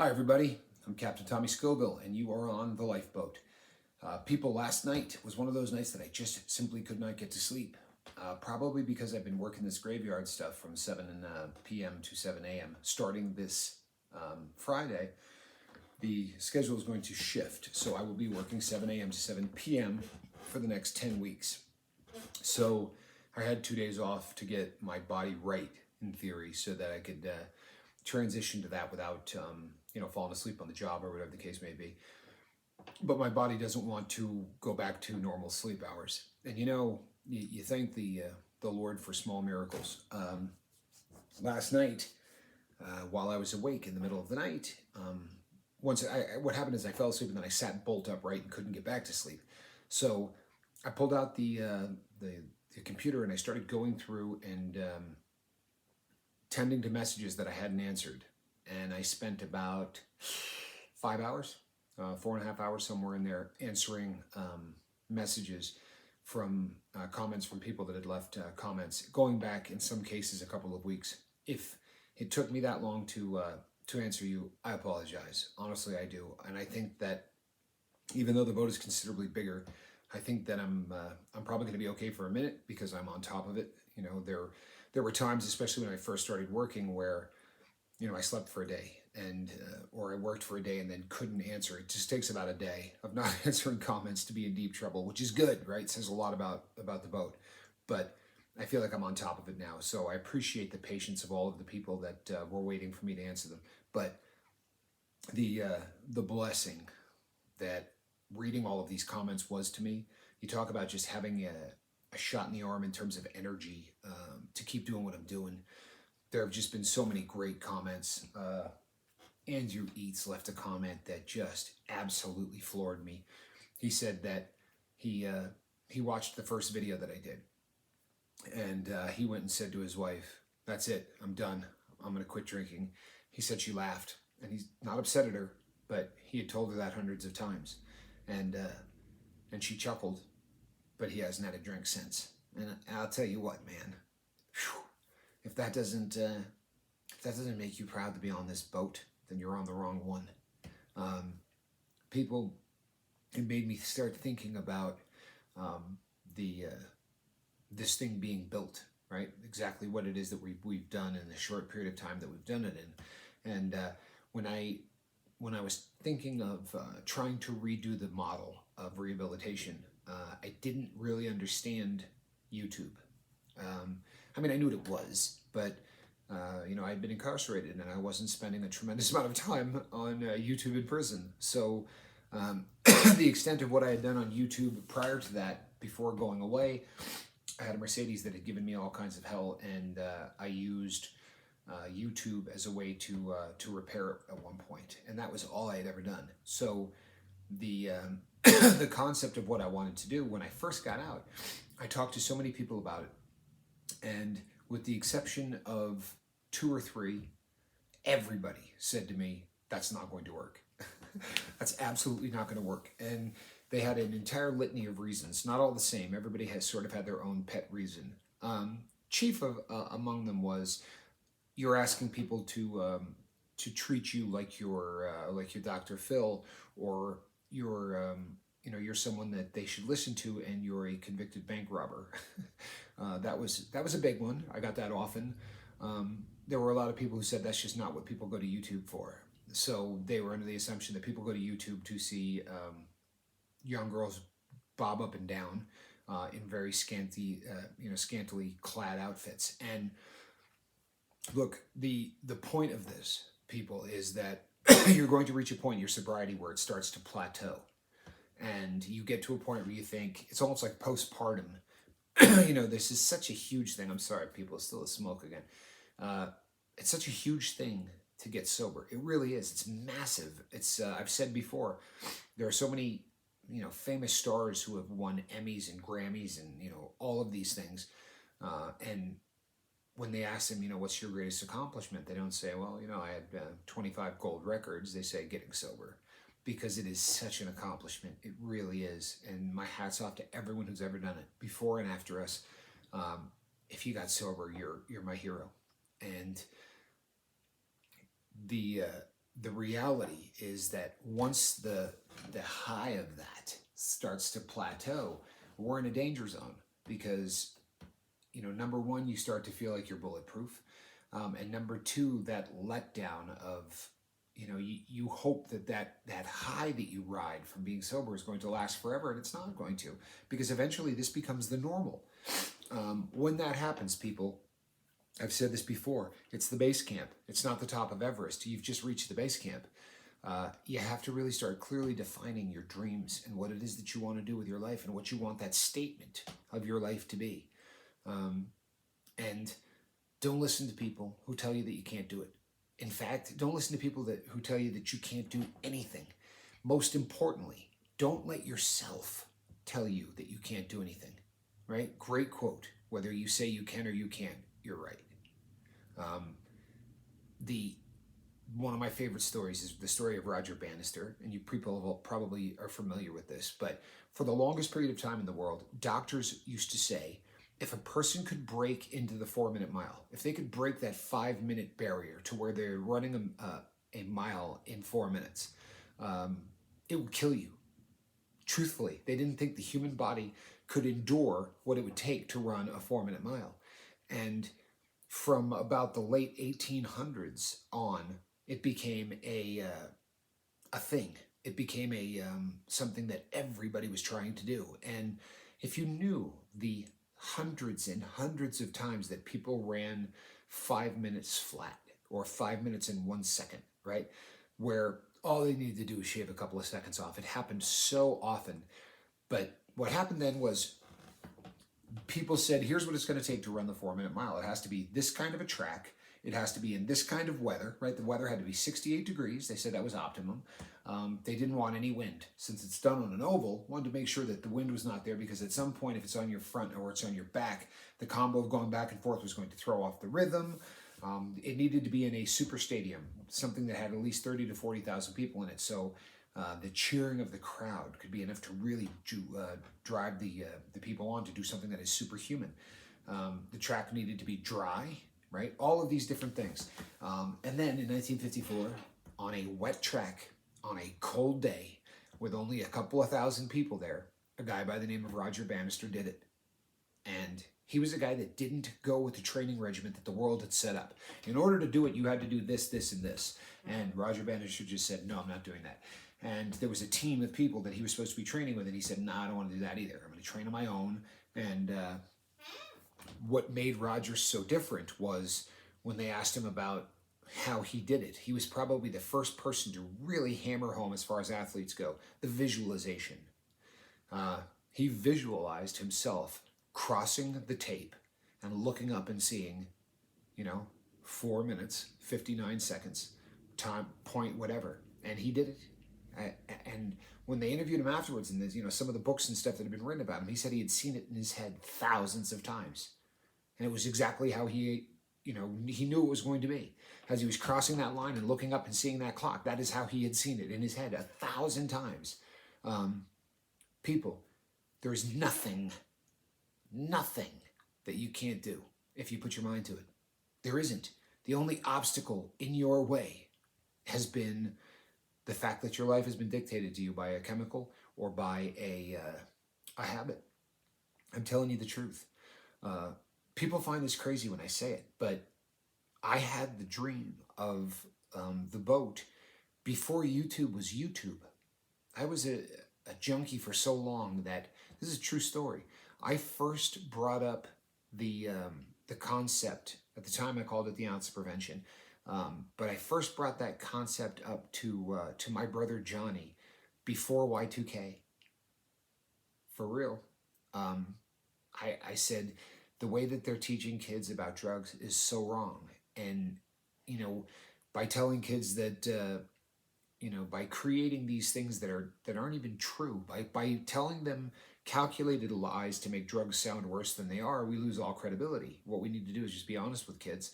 Hi, everybody. I'm Captain Tommy Scoville, and you are on the lifeboat. People, last night was one of those nights that I just simply could not get to sleep. Probably because I've been working this graveyard stuff from 7 p.m. to 7 a.m. Starting this Friday, the schedule is going to shift. So I will be working 7 a.m. to 7 p.m. for the next 10 weeks. So I had 2 days off to get my body right, in theory, so that I could transition to that without falling asleep on the job or whatever the case may be. But my body doesn't want to go back to normal sleep hours. And you thank the Lord for small miracles. Last night, while I was awake in the middle of the night, what happened is I fell asleep and then I sat bolt upright and couldn't get back to sleep. So I pulled out the computer and I started going through and tending to messages that I hadn't answered. And I spent about 5 hours, 4.5 hours, somewhere in there, answering messages from comments from people that had left comments, going back in some cases a couple of weeks. If it took me that long to answer you, I apologize. Honestly, I do. And I think that even though the boat is considerably bigger, I think that I'm probably going to be okay for a minute because I'm on top of it. There were times, especially when I first started working, where I slept for a day or I worked for a day and then couldn't answer. It just takes about a day of not answering comments to be in deep trouble, which is good, right? It says a lot about the boat. But I feel like I'm on top of it now. So I appreciate the patience of all of the people that were waiting for me to answer them. But the blessing that reading all of these comments was to me, you talk about just having a shot in the arm in terms of energy to keep doing what I'm doing. There have just been so many great comments. Andrew Eats left a comment that just absolutely floored me. He said that he watched the first video that I did, and he went and said to his wife, "That's it, I'm done. I'm going to quit drinking." He said she laughed, and he's not upset at her, but he had told her that hundreds of times, and she chuckled, but he hasn't had a drink since. And I'll tell you what, man. Whew, if that doesn't make you proud to be on this boat, then you're on the wrong one. People, it made me start thinking about this thing being built, right? Exactly what it is that we've done in the short period of time that we've done it in. And when I was thinking of trying to redo the model of rehabilitation, I didn't really understand YouTube. I mean, I knew what it was, but I'd been incarcerated and I wasn't spending a tremendous amount of time on YouTube in prison. So the extent of what I had done on YouTube prior to that, before going away, I had a Mercedes that had given me all kinds of hell, and I used YouTube as a way to repair it at one point, and that was all I had ever done. So the the concept of what I wanted to do when I first got out, I talked to so many people about it, and with the exception of 2 or 3, everybody said to me, "That's not going to work." That's absolutely not going to work. And they had an entire litany of reasons, not all the same. Everybody has sort of had their own pet reason. Chief of among them was, you're asking people to treat you like your Dr. Phil, or you're someone that they should listen to, and you're a convicted bank robber. That was a big one. I got that often. There were a lot of people who said that's just not what people go to YouTube for. So they were under the assumption that people go to YouTube to see young girls bob up and down in very scantily clad outfits. And look, the point of this, people, is that you're going to reach a point in your sobriety where it starts to plateau. And you get to a point where you think, it's almost like postpartum. This is such a huge thing. I'm sorry, people, it's still a smoke again. It's such a huge thing to get sober. It really is. It's massive. It's I've said before, there are so many famous stars who have won Emmys and Grammys and all of these things, and when they ask them, what's your greatest accomplishment, they don't say, well, I had 25 gold records. They say getting sober, because it is such an accomplishment. It really is. And my hat's off to everyone who's ever done it, before and after us. If you got sober, you're my hero. And the the reality is that once the high of that starts to plateau, we're in a danger zone because, number one, you start to feel like you're bulletproof, and number two, that letdown of, you hope that high that you ride from being sober is going to last forever, and it's not going to, because eventually this becomes the normal. When that happens, people, I've said this before, it's the base camp. It's not the top of Everest. You've just reached the base camp. You have to really start clearly defining your dreams and what it is that you want to do with your life and what you want that statement of your life to be. And don't listen to people who tell you that you can't do it. In fact, don't listen to people who tell you that you can't do anything. Most importantly, don't let yourself tell you that you can't do anything, right? Great quote. Whether you say you can or you can't, you're right. The One of my favorite stories is the story of Roger Bannister, and you people probably are familiar with this, but for the longest period of time in the world, doctors used to say, if a person could break into the 4-minute mile, if they could break that 5-minute barrier to where they're running a mile in 4 minutes, it would kill you. Truthfully, they didn't think the human body could endure what it would take to run a 4-minute mile. And from about the late 1800s on, it became a thing. It became something that everybody was trying to do. And if you knew the hundreds and hundreds of times that people ran 5 minutes flat or 5 minutes and 1 second, right, where all they needed to do was shave a couple of seconds off. It happened so often. But what happened then was people said, here's what it's going to take to run the 4-minute mile. It has to be this kind of a track. It has to be in this kind of weather, right? The weather had to be 68 degrees. They said that was optimum. They didn't want any wind. Since it's done on an oval, wanted to make sure that the wind was not there, because at some point, if it's on your front or it's on your back, the combo of going back and forth was going to throw off the rhythm. It needed to be in a super stadium, something that had at least 30 to 40,000 people in it. So the cheering of the crowd could be enough to really drive the people on to do something that is superhuman. The track needed to be dry, right? All of these different things. And then in 1954, on a wet track, on a cold day, with only a couple of thousand people there, a guy by the name of Roger Bannister did it. And he was a guy that didn't go with the training regimen that the world had set up. In order to do it, you had to do this, this, and this. And Roger Bannister just said, no, I'm not doing that. And there was a team of people that he was supposed to be training with, and he said, no, I don't want to do that either. I'm going to train on my own. And what made Roger so different was when they asked him about how he did it. He was probably the first person to really hammer home, as far as athletes go, the visualization. He visualized himself crossing the tape and looking up and seeing, 4 minutes, 59 seconds, time, point, whatever. And he did it. And when they interviewed him afterwards, and there's, some of the books and stuff that had been written about him, he said he had seen it in his head thousands of times. And it was exactly how he knew it was going to be. As he was crossing that line and looking up and seeing that clock, that is how he had seen it in his head 1,000 times. People, there is nothing that you can't do if you put your mind to it. There isn't. The only obstacle in your way has been the fact that your life has been dictated to you by a chemical or by a habit. I'm telling you the truth. People find this crazy when I say it, but I had the dream of the boat before YouTube was YouTube. I was a junkie for so long that, this is a true story, I first brought up the concept. At the time, I called it the ounce of prevention. But I first brought that concept up to my brother Johnny before Y2K. For real. I said, the way that they're teaching kids about drugs is so wrong. And, by telling kids that, by creating these things that aren't even true, by telling them calculated lies to make drugs sound worse than they are, we lose all credibility. What we need to do is just be honest with kids.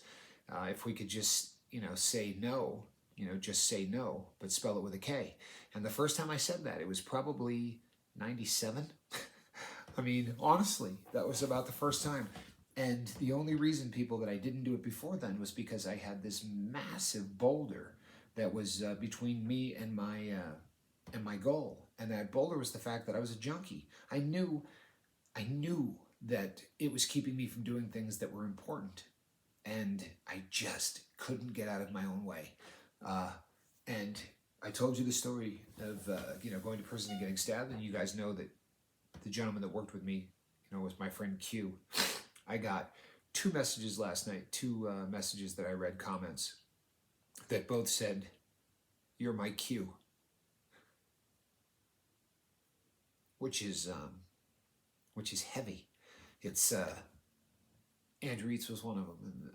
If we could just, say no, just say no, but spell it with a K. And the first time I said that, it was probably 97. I mean, honestly, that was about the first time. And the only reason, people, that I didn't do it before then was because I had this massive boulder that was between me and my goal. And that boulder was the fact that I was a junkie. I knew that it was keeping me from doing things that were important, and I just couldn't get out of my own way. And I told you the story of going to prison and getting stabbed, and you guys know that the gentleman that worked with me, was my friend Q. I got two messages last night, two messages that I read, comments that both said, "You're my Q," which is heavy. It's Andrew Eats was one of them, and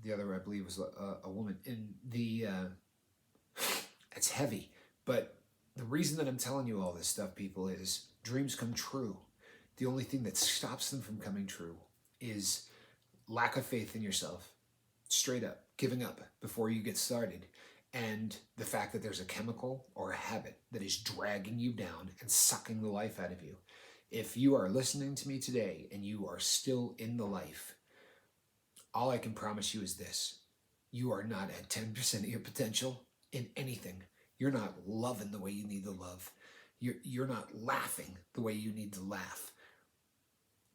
the other, I believe, was a woman. And it's heavy. But the reason that I'm telling you all this stuff, people, is dreams come true. The only thing that stops them from coming true is lack of faith in yourself, straight up, giving up before you get started, and the fact that there's a chemical or a habit that is dragging you down and sucking the life out of you. If you are listening to me today and you are still in the life, all I can promise you is this: you are not at 10% of your potential in anything. You're not loving the way you need to love. You're not laughing the way you need to laugh.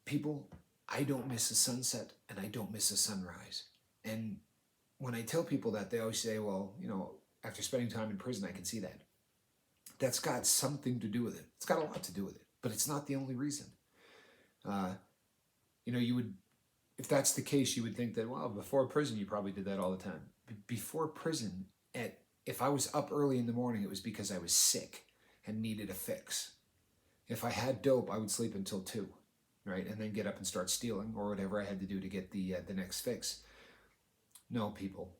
People, I don't miss a sunset and I don't miss a sunrise. And when I tell people that, they always say, well, after spending time in prison, I can see that. That's got something to do with it. It's got a lot to do with it, but it's not the only reason. You would, if that's the case, you would think that, well, before prison, you probably did that all the time. Before prison, if I was up early in the morning, it was because I was sick and needed a fix. If I had dope, I would sleep until 2, right? And then get up and start stealing or whatever I had to do to get the next fix. No, people.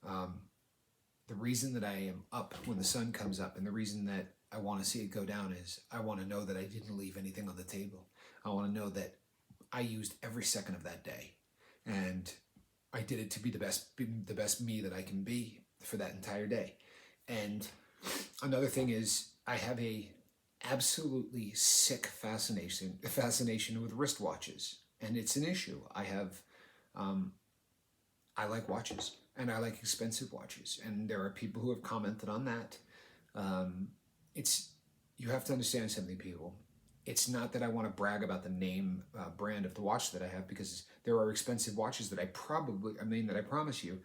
The reason that I am up when the sun comes up, and the reason that I want to see it go down, is I want to know that I didn't leave anything on the table. I want to know that I used every second of that day, and I did it to be the best me that I can be for that entire day. And another thing is, I have a absolutely sick fascination with wristwatches, and it's an issue. I like watches, and I like expensive watches, and there are people who have commented on that. You have to understand something, people. It's not that I want to brag about the name brand of the watch that I have, because there are expensive watches that I promise you,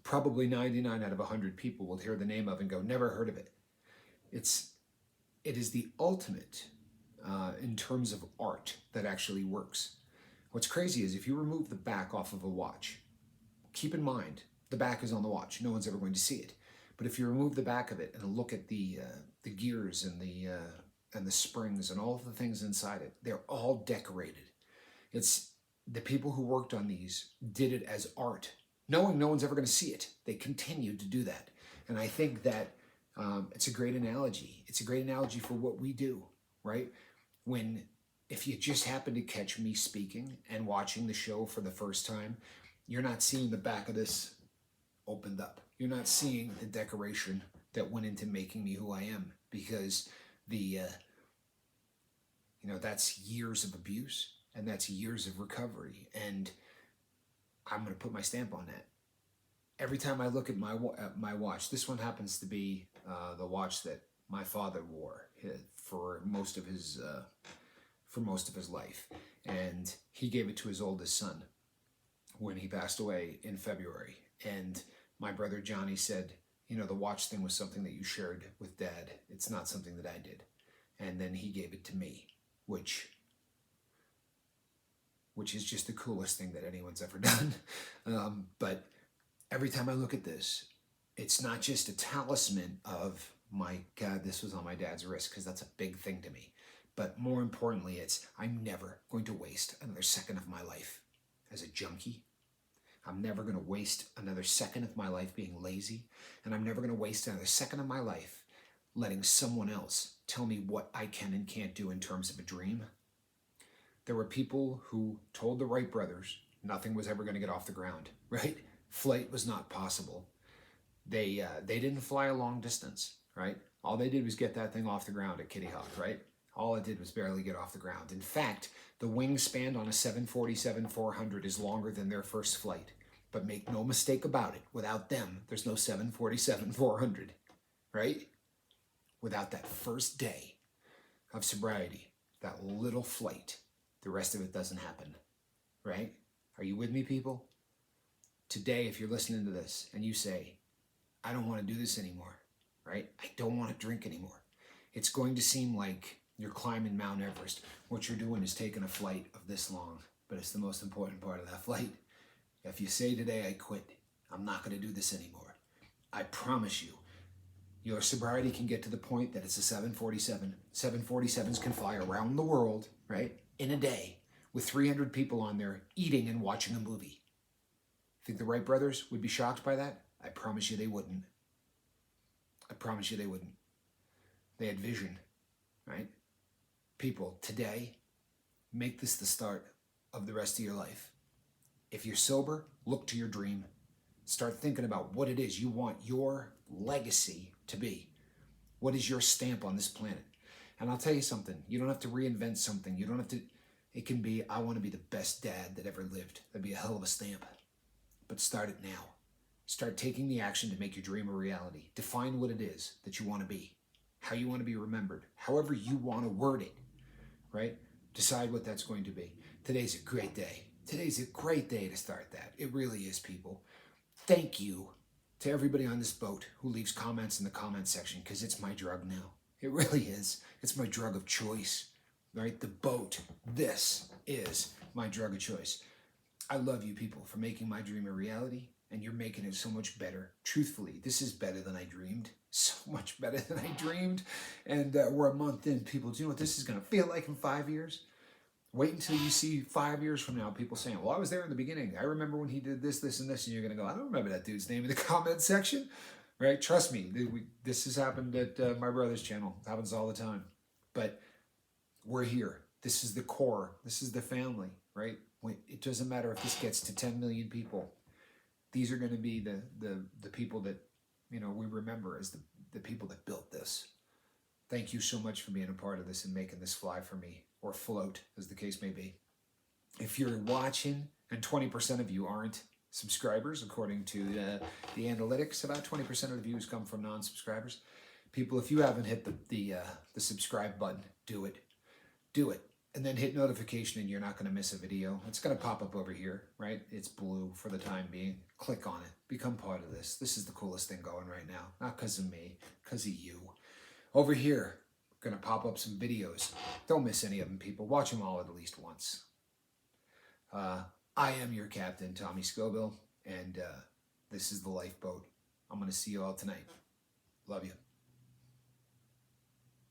probably 99 out of 100 people will hear the name of and go, never heard of it. It is the ultimate in terms of art that actually works. What's crazy is if you remove the back off of a watch, keep in mind, the back is on the watch. No one's ever going to see it. But if you remove the back of it and look at the gears and the springs and all of the things inside it, they're all decorated. It's the people who worked on these did it as art, knowing no one's ever going to see it. They continued to do that. And I think that it's a great analogy. It's a great analogy for what we do, right? If you just happen to catch me speaking and watching the show for the first time, you're not seeing the back of this opened up. You're not seeing the decoration that went into making me who I am, because that's years of abuse and that's years of recovery, and I'm going to put my stamp on that. Every time I look at my watch, this one happens to be the watch that my father wore for most of his life, and he gave it to his oldest son when he passed away in February. And my brother Johnny said, the watch thing was something that you shared with Dad. It's not something that I did. And then he gave it to me, which is just the coolest thing that anyone's ever done. But every time I look at this, it's not just a talisman of, my God, this was on my dad's wrist, because that's a big thing to me. But more importantly, I'm never going to waste another second of my life as a junkie. I'm never going to waste another second of my life being lazy. And I'm never going to waste another second of my life letting someone else tell me what I can and can't do in terms of a dream. There were people who told the Wright brothers nothing was ever going to get off the ground, right? Flight was not possible. They didn't fly a long distance, right? All they did was get that thing off the ground at Kitty Hawk, right? All it did was barely get off the ground. In fact, the wingspan on a 747-400 is longer than their first flight. But make no mistake about it, without them, there's no 747-400, right? Without that first day of sobriety, that little flight, the rest of it doesn't happen, right? Are you with me, people? Today, if you're listening to this and you say, I don't want to do this anymore, right? I don't want to drink anymore. It's going to seem like you're climbing Mount Everest. What you're doing is taking a flight of this long, but it's the most important part of that flight. If you say today, I quit, I'm not going to do this anymore, I promise you, your sobriety can get to the point that it's a 747. 747s can fly around the world, right, in a day with 300 people on there eating and watching a movie. Think the Wright brothers would be shocked by that? I promise you they wouldn't. I promise you they wouldn't. They had vision, right? People, today, make this the start of the rest of your life. If you're sober, look to your dream. Start thinking about what it is you want your legacy to be. What is your stamp on this planet? And I'll tell you something. You don't have to reinvent something. You don't have to. It can be, I want to be the best dad that ever lived. That'd be a hell of a stamp. But start it now. Start taking the action to make your dream a reality. Define what it is that you want to be. How you want to be remembered. However you want to word it, right? Decide what that's going to be. Today's a great day. Today's a great day to start that. It really is, people. Thank you to everybody on this boat who leaves comments in the comment section, because it's my drug now. It really is. It's my drug of choice, right? The boat. This is my drug of choice. I love you people for making my dream a reality, and you're making it so much better. Truthfully, this is better than I dreamed. So much better than I dreamed. And we're a month in. People, do you know what this is going to feel like in 5 years? Wait until you see 5 years from now people saying, well, I was there in the beginning. I remember when he did this, this, and this. And you're going to go, I don't remember that dude's name in the comment section. Right? Trust me, this has happened at my brother's channel. It happens all the time. But we're here. This is the core. This is the family, right? It doesn't matter if this gets to 10 million people. These are going to be the people that, we remember as the people that built this. Thank you so much for being a part of this and making this fly for me, or float, as the case may be. If you're watching and 20% of you aren't subscribers, according to the analytics, about 20% of the views come from non-subscribers. People, if you haven't hit the subscribe button, do it. Do it. And then hit notification and you're not going to miss a video. It's going to pop up over here, right? It's blue for the time being. Click on it. Become part of this. This is the coolest thing going right now. Not because of me, because of you. Over here, we're going to pop up some videos. Don't miss any of them, people. Watch them all at least once. I am your captain, Tommy Scoville, and this is the lifeboat. I'm going to see you all tonight. Love you.